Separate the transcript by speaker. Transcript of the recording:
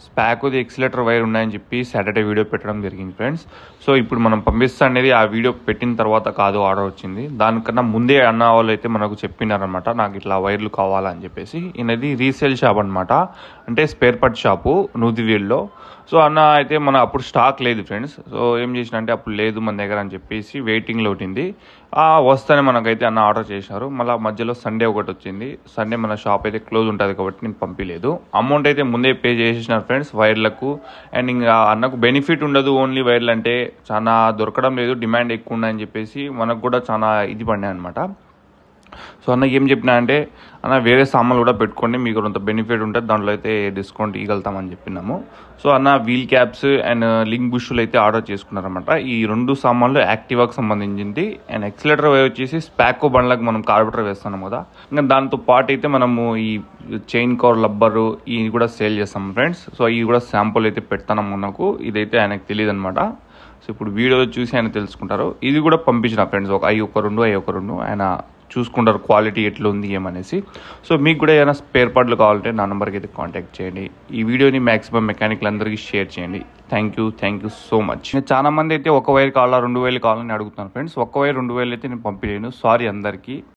Speaker 1: స్పాకోది accelerator wire ఉన్నాయని చెప్పి Saturday video పెట్టడం జరిగింది ఫ్రెండ్స్. సో ఇప్పుడు మనం పంపిస్తా అనేది ఆ వీడియో పెట్టిన తర్వాత కాదు, ఆర్డర్ వచ్చింది. దానికన్నా ముందే అన్న వాళ్ళు అయితే మనకు చెప్పినారనమాట, నాకు ఇట్లా వైర్లు కావాలని చెప్పేసి. ఇది రీసేల్ షాప్ అనమాట, అంటే స్పేర్ పార్ట్ షాపు నూజివీడులో. సో అన్న అయితే మన అప్పుడు స్టాక్ లేదు ఫ్రెండ్స్. సో ఏం చేసిన అంటే అప్పుడు లేదు మన దగ్గర అని చెప్పేసి వెయిటింగ్లో ఉంటుంది. వస్తేనే మనకైతే అన్న ఆర్డర్ చేసినారు. మళ్ళీ మధ్యలో సండే ఒకటి వచ్చింది. సండే మన షాప్ అయితే క్లోజ్ ఉంటుంది కాబట్టి నేను పంపించలేదు. అమౌంట్ అయితే ముందే పే చేసేసినారు ఫ్రెండ్స్ వైర్లకు. అండ్ ఇంకా అన్నకు బెనిఫిట్ ఉండదు, ఓన్లీ వైర్లు అంటే చాలా దొరకడం లేదు, డిమాండ్ ఎక్కువ ఉన్నాయని చెప్పేసి మనకు కూడా చాలా ఇది పడినాయి అనమాట. సో అన్నకి ఏం చెప్పినా అంటే, అన్న వేరే సామాన్లు కూడా పెట్టుకోండి, మీకు కొంత బెనిఫిట్ ఉంటుంది, దాంట్లో అయితే డిస్కౌంట్ ఇవ్వగలుగుతామని చెప్పినాము. సో అన్న వీల్ క్యాప్స్ అండ్ లింక్ బుష్లు అయితే ఆర్డర్ చేసుకున్నారనమాట. ఈ 2 సామాన్లు యాక్టివాకి సంబంధించింది. అండ్ ఎక్సిలేటర్ వచ్చేసి స్పాకో బండ్లకు మనం కార్బోరేటర్ వేస్తున్నాం కదా, ఇంకా దాంతో పాటు అయితే మనము ఈ చైన్ కవర్ లబ్బరు ఇవి కూడా సేల్ చేస్తాం ఫ్రెండ్స్. సో ఇవి కూడా శాంపుల్ అయితే పెడతాను మనకు, ఇదైతే ఆయనకు తెలియదు అనమాట. సో ఇప్పుడు వీడియోలో చూసి ఆయన తెలుసుకుంటారు. ఇది కూడా పంపించిన ఫ్రెండ్స్, ఒక ఒక రెండు ఆయన చూసుకుంటారు క్వాలిటీ ఎట్లా ఉంది ఏమనేసి. సో మీకు కూడా ఏదైనా స్పేర్ పార్ట్లు కావాలంటే నా నెంబర్కి అయితే కాంటాక్ట్ చేయండి. ఈ వీడియోని మ్యాక్సిమం మెకానికల్ అందరికీ షేర్ చేయండి. Thank you so much. చాలా మంది అయితే 1 వైర్ కావాలా 2 వైర్లు కావాలని అడుగుతున్నాను ఫ్రెండ్స్. 1 వైర్ 2 వైర్లు అయితే నేను పంపించలేను, సారీ అందరికీ.